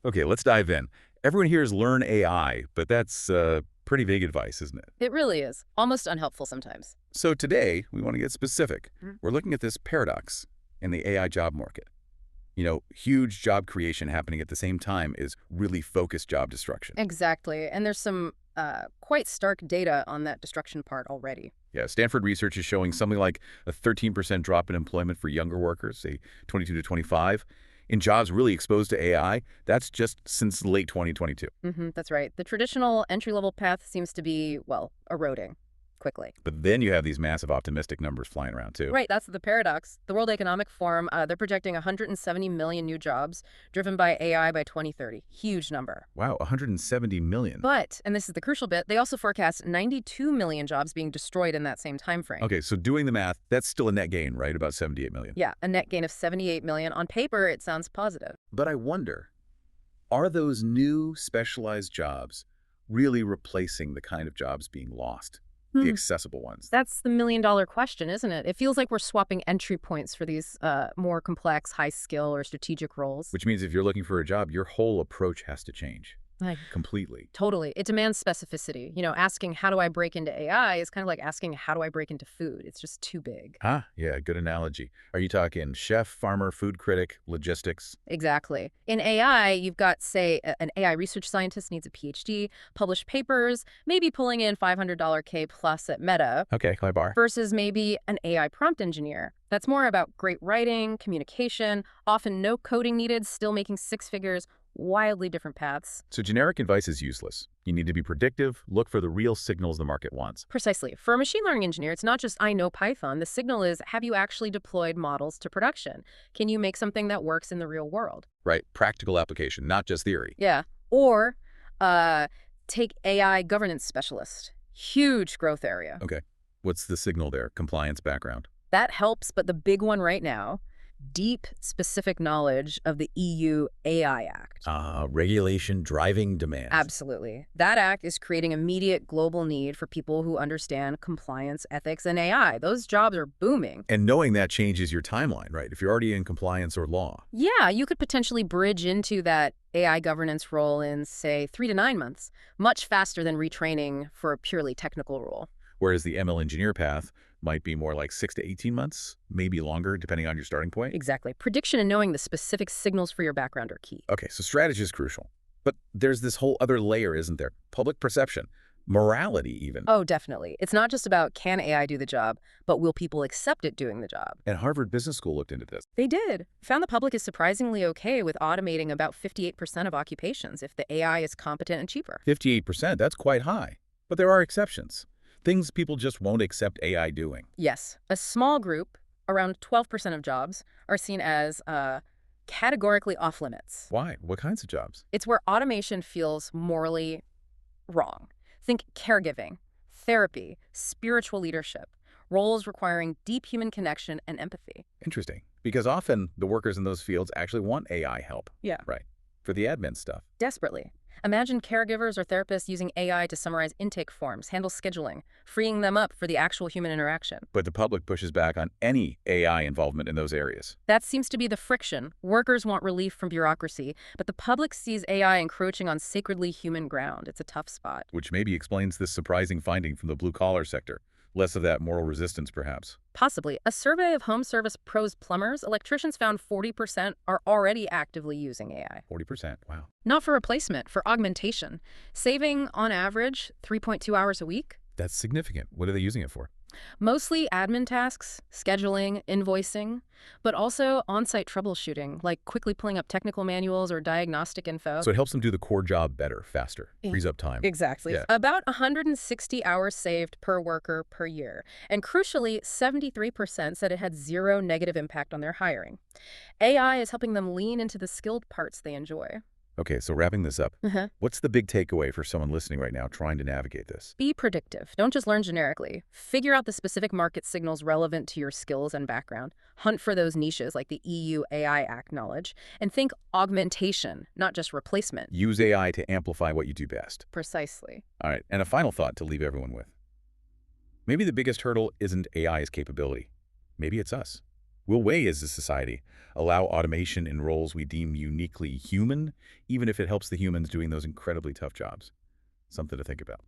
Okay, let's dive in. Everyone hears learn AI, but that's pretty vague advice, isn't it? It really is. Almost unhelpful sometimes. So today, we want to get specific. Mhm. We're looking at this paradox in the AI job market. Huge job creation happening at the same time is really focused job destruction. Exactly. And there's some quite stark data on that destruction part already. Yeah, Stanford research is showing something like a 13% drop in employment for younger workers, say 22 to 25, in jobs really exposed to AI. That's just since late 2022. That's right. The traditional entry-level path seems to be, well, eroding quickly. But then you have these massive optimistic numbers flying around, too. Right, that's the paradox. The World Economic Forum, they're projecting 170 million new jobs driven by AI by 2030. Huge number. Wow, 170 million. But, and this is the crucial bit, they also forecast 92 million jobs being destroyed in that same time frame. Okay, so doing the math, that's still a net gain, right? About 78 million. Yeah, a net gain of 78 million. On paper, it sounds positive. But I wonder, are those new specialized jobs really replacing the kind of jobs being lost? The accessible ones? That's the million-dollar question, isn't it? It feels like we're swapping entry points for these more complex, high-skill or strategic roles. Which means if you're looking for a job, your whole approach has to change Like, completely. totally. It demands specificity. Asking how do I break into AI is kind of like asking how do I break into food. It's just too big. Ah, yeah, good analogy. Are you talking chef, farmer, food critic, logistics? Exactly. In AI, you've got, say, an AI research scientist needs a PhD, published papers, maybe pulling in $500 K plus at Meta, Okay, high bar. versus maybe an AI prompt engineer. That's more about great writing, communication, often no coding needed, still making six figures, wildly different paths. So generic advice is useless. You need to be predictive, look for the real signals the market wants. Precisely. For a machine learning engineer, it's not just I know Python. The signal is, have you actually deployed models to production? Can you make something that works in the real world? Right, practical application, not just theory. Yeah. Or take AI governance specialist. Huge growth area. Okay, what's the signal there? Compliance background. That helps, but the big one right now, deep specific knowledge of the EU AI Act. Regulation driving demand. Absolutely. That act is creating immediate global need for people who understand compliance, ethics, and AI. Those jobs are booming. And knowing that changes your timeline, right? If you're already in compliance or law. Yeah, you could potentially bridge into that AI governance role in, say, 3 to 9 months, much faster than retraining for a purely technical role. Whereas the ML engineer path might be more like 6 to 18 months, maybe longer, depending on your starting point. Exactly. Prediction and knowing the specific signals for your background are key. Okay, so strategy is crucial. But there's this whole other layer, isn't there? Public perception, morality even. Oh, definitely. It's not just about can AI do the job, but will people accept it doing the job? And Harvard Business School looked into this. They did. Found the public is surprisingly okay with automating about 58% of occupations if the AI is competent and cheaper. 58%, that's quite high. But there are exceptions. Things people just won't accept AI doing. Yes, a small group, around 12% of jobs, are seen as categorically off limits. Why? What kinds of jobs? It's where automation feels morally wrong. Think caregiving, therapy, spiritual leadership, roles requiring deep human connection and empathy. Interesting. Because often the workers in those fields actually want AI help. Yeah. Right. For the admin stuff. Desperately. Imagine caregivers or therapists using AI to summarize intake forms, handle scheduling, freeing them up for the actual human interaction. But the public pushes back on any AI involvement in those areas. That seems to be the friction. Workers want relief from bureaucracy, but the public sees AI encroaching on sacredly human ground. It's a tough spot. Which maybe explains this surprising finding from the blue-collar sector. Less of that moral resistance, perhaps. Possibly. A survey of home service pros plumbers, electricians found 40% are already actively using AI. 40%, wow. Not for replacement, for augmentation. Saving, on average, 3.2 hours a week. That's significant. What are they using it for? Mostly admin tasks, scheduling, invoicing, but also on-site troubleshooting, like quickly pulling up technical manuals or diagnostic info. So it helps them do the core job better, faster, frees up time. Exactly. Yeah. About 160 hours saved per worker per year. And crucially, 73% said it had zero negative impact on their hiring. AI is helping them lean into the skilled parts they enjoy. Okay, so wrapping this up, what's the big takeaway for someone listening right now trying to navigate this? Be predictive. Don't just learn generically. Figure out the specific market signals relevant to your skills and background. Hunt for those niches like the EU AI Act knowledge. And think augmentation, not just replacement. Use AI to amplify what you do best. Precisely. All right, and a final thought to leave everyone with. Maybe the biggest hurdle isn't AI's capability. Maybe it's us. Will we, as a society, allow automation in roles we deem uniquely human, even if it helps the humans doing those incredibly tough jobs? Something to think about.